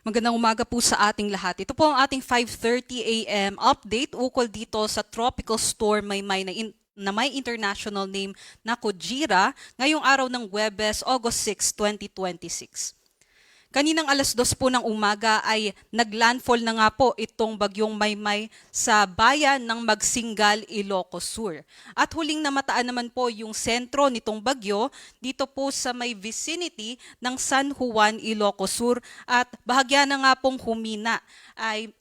Magandang umaga po sa ating lahat. Ito po ang ating 5:30 a.m. update ukol dito sa tropical storm Maymay na may international name na Kojira ngayong araw ng Huwebes, August 6, 2026. Kaninang alas 2 po ng umaga ay naglandfall na nga po itong bagyong Maymay sa bayan ng Magsingal, Ilocos Sur. At huling namataan naman po yung sentro nitong bagyo dito po sa may vicinity ng San Juan, Ilocos Sur at bahagya na nga pong humina.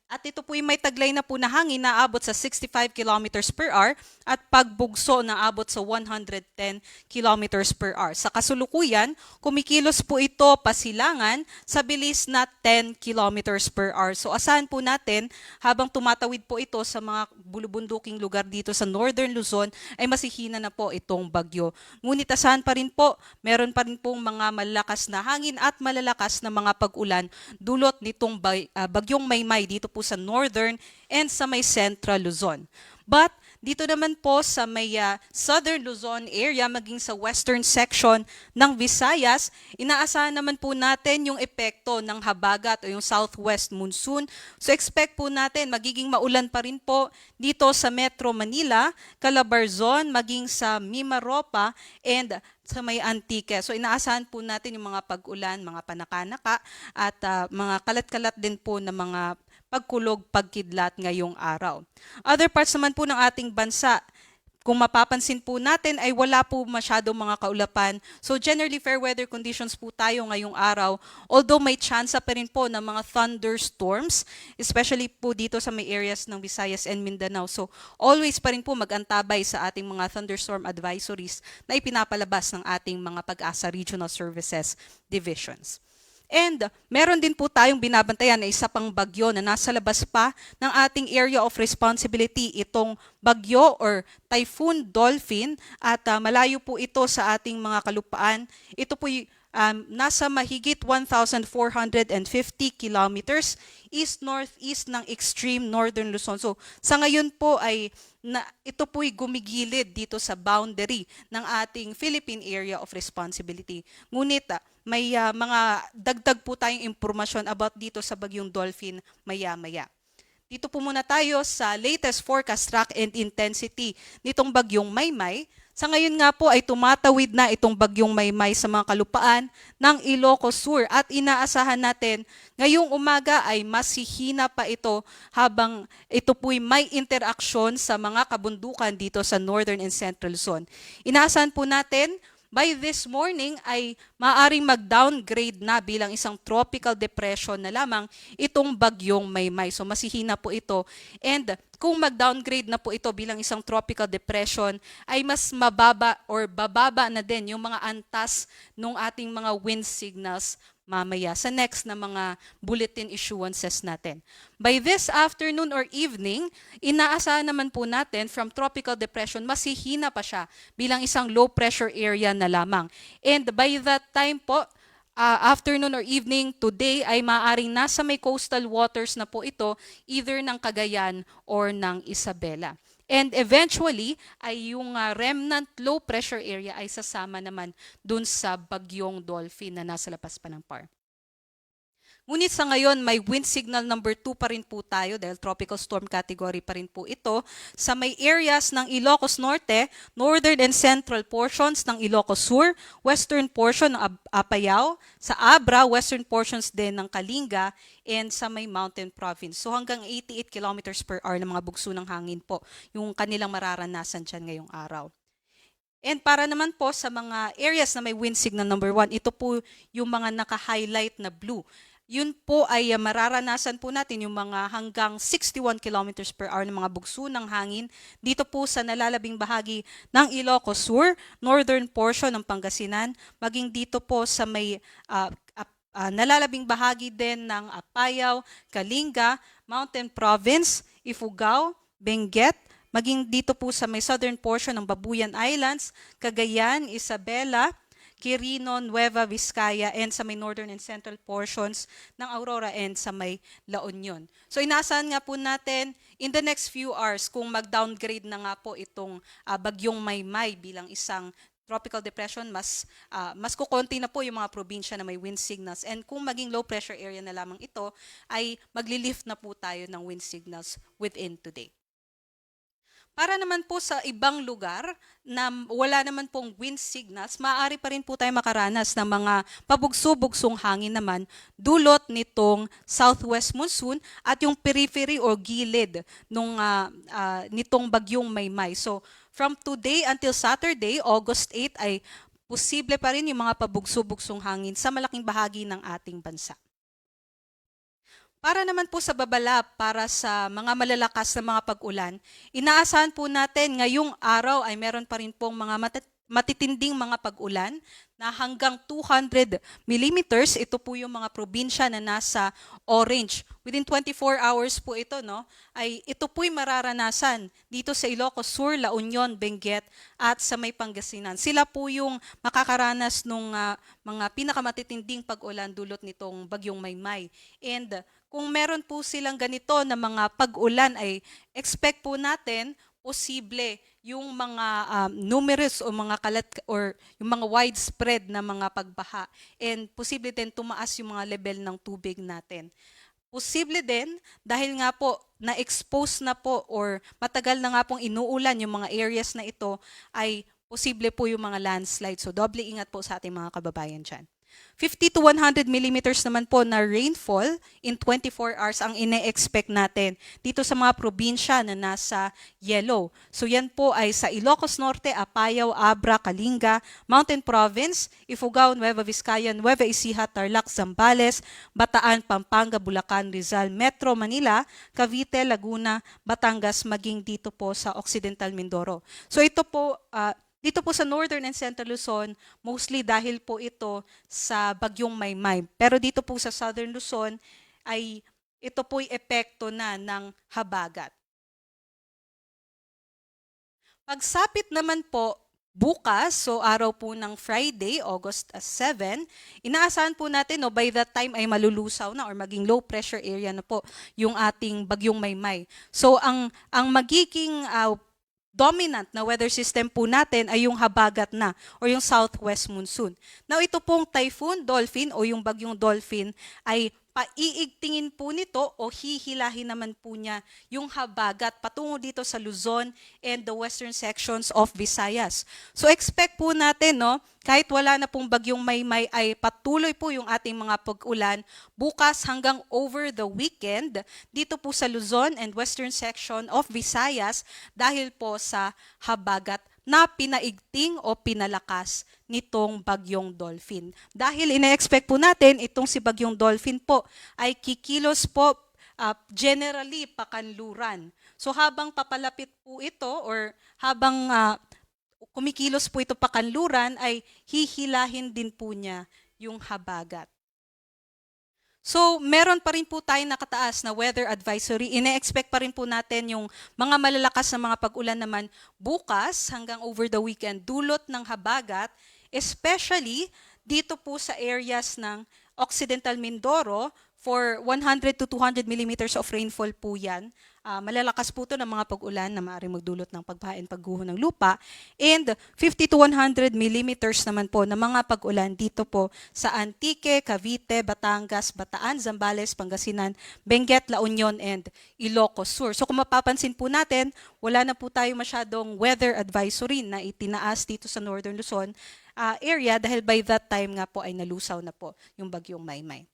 At ito po may taglay na po na hangin na abot sa 65 kilometers per hour at pagbugso na abot sa 110 kilometers per hour. Sa kasulukuyan, kumikilos po ito pasilangan sa bilis na 10 kilometers per hour. So asahan po natin habang tumatawid po ito sa mga bulubunduking lugar dito sa Northern Luzon ay masihina na po itong bagyo. Ngunit asahan pa rin po, meron pa rin pong mga malalakas na hangin at malalakas na mga pag-ulan dulot nitong bagyong Maymay dito po sa Northern and sa may Central Luzon. But dito naman po sa may Southern Luzon area maging sa western section ng Visayas, inaasahan naman po natin yung epekto ng habagat o yung southwest monsoon. So expect po natin magiging maulan pa rin po dito sa Metro Manila, Calabarzon, maging sa Mimaropa and sa may Antique. So inaasahan po natin yung mga pag-ulan, mga panakanaka at mga kalat-kalat din po na mga pagkulog, pagkidlat ngayong araw. Other parts naman po ng ating bansa, kung mapapansin po natin ay wala po masyadong mga kaulapan. So generally fair weather conditions po tayo ngayong araw. Although may chance pa rin po ng mga thunderstorms, especially po dito sa may areas ng Visayas and Mindanao. So always pa rin po mag-antabay sa ating mga thunderstorm advisories na ipinapalabas ng ating mga Pag-asa Regional Services Divisions. And meron din po tayong binabantayan na isa pang bagyo na nasa labas pa ng ating area of responsibility, itong bagyo or Typhoon Dolphin at malayo po ito sa ating mga kalupaan. Ito po nasa mahigit 1,450 kilometers east-northeast ng extreme northern Luzon. So sa ngayon po ay ito po'y gumigilid dito sa boundary ng ating Philippine Area of Responsibility. Ngunit may mga dagdag po tayong impormasyon about dito sa bagyong Dolphin maya-maya. Dito po muna tayo sa latest forecast track and intensity nitong bagyong Maymay. Sa ngayon nga po ay tumatawid na itong bagyong Maymay sa mga kalupaan ng Ilocos Sur at inaasahan natin ngayong umaga ay masihina pa ito habang ito po'y may interaksyon sa mga kabundukan dito sa Northern and Central Luzon. Inaasahan po natin by this morning ay maaaring mag-downgrade na bilang isang tropical depression na lamang itong bagyong Maymay. So masihina po ito. And kung mag-downgrade na po ito bilang isang tropical depression, ay mas mababa or bababa na din yung mga antas ng ating mga wind signals mamaya sa next na mga bulletin issuances natin. By this afternoon or evening, inaasahan naman po natin from tropical depression, masihina pa siya bilang isang low pressure area na lamang. And by that time po, afternoon or evening today ay maaaring nasa may coastal waters na po ito either ng Cagayan or ng Isabela. And eventually, ay yung remnant low pressure area ay sasama naman dun sa bagyong Dolphin na nasa lapas pa ng PAR. Ngunit sa ngayon, may wind signal number 2 pa rin po tayo dahil tropical storm category pa rin po ito sa may areas ng Ilocos Norte, northern and central portions ng Ilocos Sur, western portion ng Apayao, sa Abra, western portions din ng Kalinga, and sa may mountain province. So hanggang 88 kilometers per hour ng mga bugso ng hangin po yung kanilang mararanasan dyan ngayong araw. And para naman po sa mga areas na may wind signal number 1, ito po yung mga naka-highlight na blue. Yun po ay mararanasan po natin yung mga hanggang 61 kilometers per hour ng mga bugso ng hangin dito po sa nalalabing bahagi ng Ilocos Sur, northern portion ng Pangasinan, maging dito po sa may nalalabing bahagi din ng Apayao, Kalinga, Mountain Province, Ifugao, Benguet, maging dito po sa may southern portion ng Babuyan Islands, Cagayan, Isabela, Quirino, Nueva Vizcaya, and sa may northern and central portions ng Aurora and sa may La Union. So inaasahan nga po natin in the next few hours kung mag-downgrade na nga po itong bagyong Maymay bilang isang tropical depression, mas kukonti na po yung mga probinsya na may wind signals. And kung maging low pressure area na lamang ito, ay magli-lift na po tayo ng wind signals within today. Para naman po sa ibang lugar na wala naman pong wind signals, maaari pa rin po tayo makaranas ng mga pabugso-bugsong hangin naman dulot nitong southwest monsoon at yung periphery o gilid nitong bagyong Maymay. So from today until Saturday, August 8, ay posible pa rin yung mga pabugso-bugsong hangin sa malaking bahagi ng ating bansa. Para naman po sa babala para sa mga malalakas na mga pag-ulan, inaasahan po natin ngayong araw ay meron pa rin pong mga matitinding mga pag-ulan na hanggang 200 millimeters. Ito po yung mga probinsya na nasa orange. Within 24 hours po ito, no? Ito po'y mararanasan dito sa Ilocos Sur, La Union, Benguet at sa may Pangasinan. Sila po yung makakaranas ng mga pinakamatitinding pag-ulan dulot nitong bagyong Maymay. And kung meron po silang ganito na mga pag-ulan ay expect po natin posible yung mga numerous o mga kalat or yung mga widespread na mga pagbaha, and posible din tumaas yung mga level ng tubig natin. Posible din dahil nga po na-expose na po or matagal na nga pong inuulan yung mga areas na ito, ay posible po yung mga landslide. So doble ingat po sa ating mga kababayan dyan. 50 to 100 millimeters naman po na rainfall in 24 hours ang ine-expect natin dito sa mga probinsya na nasa yellow. So yan po ay sa Ilocos Norte, Apayao, Abra, Kalinga, Mountain Province, Ifugao, Nueva Vizcaya, Nueva Ecija, Tarlac, Zambales, Bataan, Pampanga, Bulacan, Rizal, Metro Manila, Cavite, Laguna, Batangas, maging dito po sa Occidental Mindoro. So ito po, dito po sa Northern and Central Luzon, mostly dahil po ito sa bagyong Maymay. Pero dito po sa Southern Luzon, ay ito po'y epekto na ng habagat. Pagsapit naman po bukas, so araw po ng Friday, August 7, inaasahan po natin by that time ay malulusaw na or maging low pressure area na po yung ating bagyong Maymay. So ang magiging dominant na weather system po natin ay yung habagat na or yung southwest monsoon. Now ito pong typhoon Dolphin o yung bagyong Dolphin ay paiigtingin po nito o hihilahin naman po niya yung habagat patungo dito sa Luzon and the western sections of Visayas. So expect po natin, no, kahit wala na pong bagyong Maymay ay patuloy po yung ating mga pag-ulan bukas hanggang over the weekend dito po sa Luzon and western section of Visayas dahil po sa habagat na pinaigting o pinalakas nitong bagyong Dolphin. Dahil ina-expect po natin itong si bagyong Dolphin po ay kikilos po generally pakanluran. So habang papalapit po ito or habang kumikilos po ito pakanluran ay hihilahin din po niya yung habagat. So, meron pa rin po tayong nakataas na weather advisory. Ine-expect pa rin po natin yung mga malalakas na mga pag-ulan naman bukas hanggang over the weekend dulot ng habagat, especially dito po sa areas ng Occidental Mindoro for 100 to 200 millimeters of rainfall po yan. Malalakas po ito ng mga pag-ulan na maaaring magdulot ng pagbaha and pagguho ng lupa. And 50 to 100 millimeters naman po ng mga pag-ulan dito po sa Antique, Cavite, Batangas, Bataan, Zambales, Pangasinan, Benguet, La Union, and Ilocos Sur. So kung mapapansin po natin, wala na po tayo masyadong weather advisory na itinaas dito sa Northern Luzon area dahil by that time nga po ay nalusaw na po yung bagyong Maymay.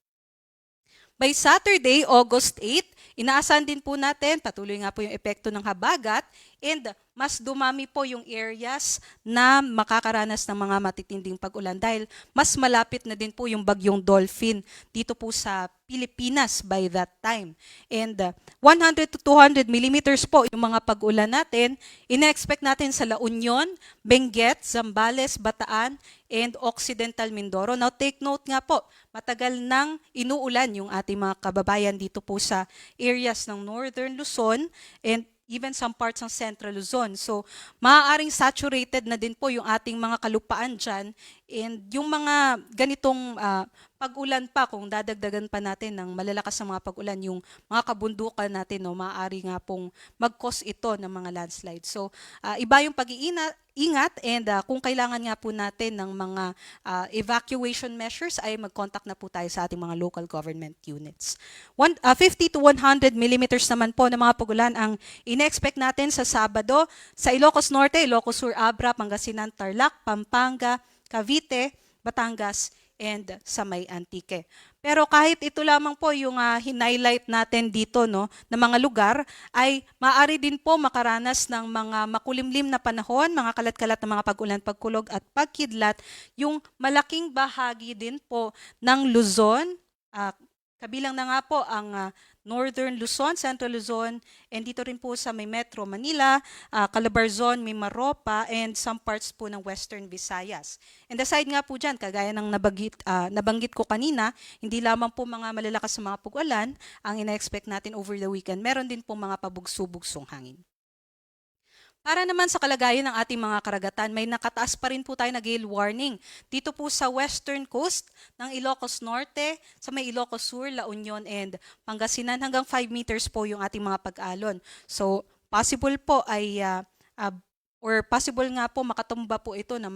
By Saturday, August 8, inaasahan din po natin, patuloy nga po yung epekto ng habagat and mas dumami po yung areas na makakaranas ng mga matitinding pag-ulan dahil mas malapit na din po yung bagyong Dolphin dito po sa Pilipinas by that time. And 100 to 200 millimeters po yung mga pag-ulan natin. Ina-expect natin sa La Union, Benguet, Zambales, Bataan, and Occidental Mindoro. Now take note nga po, matagal nang inuulan yung ating mga kababayan dito po sa areas ng Northern Luzon and even some parts ng Central Luzon. So, maaaring saturated na din po yung ating mga kalupaan dyan And yung mga ganitong pag-ulan pa, kung dadagdagan pa natin ng malalakas na mga pag-ulan, yung mga kabundukan natin, no, maaari nga pong mag-cause ito ng mga landslide. So, iba yung pag-iingat and kung kailangan nga po natin ng mga evacuation measures ay mag-contact na po tayo sa ating mga local government units. 50 to 100 millimeters naman po ng mga pag-ulan ang ine-expect natin sa Sabado sa Ilocos Norte, Ilocos Sur, Abra, Pangasinan, Tarlac, Pampanga, Cavite, Batangas, and sa May Antique. Pero kahit ito lamang po yung hinighlight natin dito, no, na mga lugar, ay maaari din po makaranas ng mga makulimlim na panahon, mga kalat-kalat na mga pag-ulan, pagkulog at pagkidlat, yung malaking bahagi din po ng Luzon, kabilang na nga po ang Northern Luzon, Central Luzon, and dito rin po sa may Metro Manila, Calabarzon, Mimaropa, and some parts po ng Western Visayas. And aside nga po dyan, kagaya ng nabanggit ko kanina, hindi lamang po mga malalakas na mga pag-ulan ang ina-expect natin over the weekend, meron din po mga pabugso-bugsong hangin. Para naman sa kalagayan ng ating mga karagatan, may nakataas pa rin po tayo na gale warning. Dito po sa western coast ng Ilocos Norte, sa may Ilocos Sur, La Union, and Pangasinan, hanggang 5 meters po yung ating mga pag-alon. So, possible po ay possible nga po makatumba po ito ng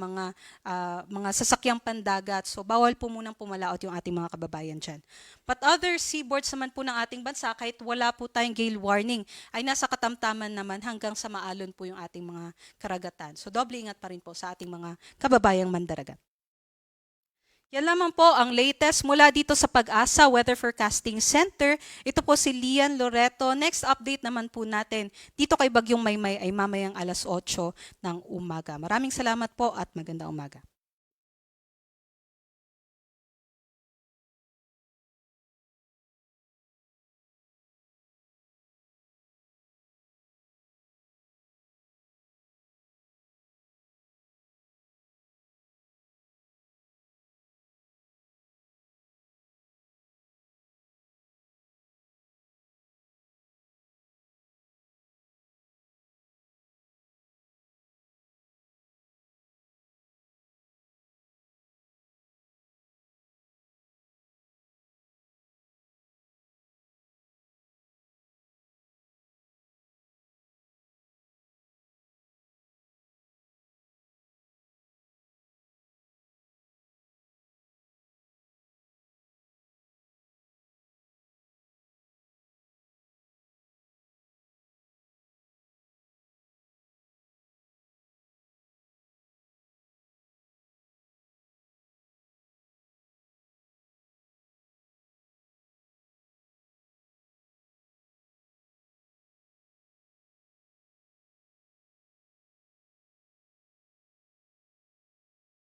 mga sasakyang pandagat. So, bawal po munang pumalaot yung ating mga kababayan dyan. But other seaboards naman po ng ating bansa, kahit wala po tayong gale warning, ay nasa katamtaman naman hanggang sa maalon po yung ating mga karagatan. So, doble ingat pa rin po sa ating mga kababayang mandaragat. Yan lamang po ang latest mula dito sa Pag-asa Weather Forecasting Center. Ito po si Lian Loreto. Next update naman po natin dito kay Bagyong Maymay ay mamayang 8:00 ng umaga. Maraming salamat po at magandang umaga.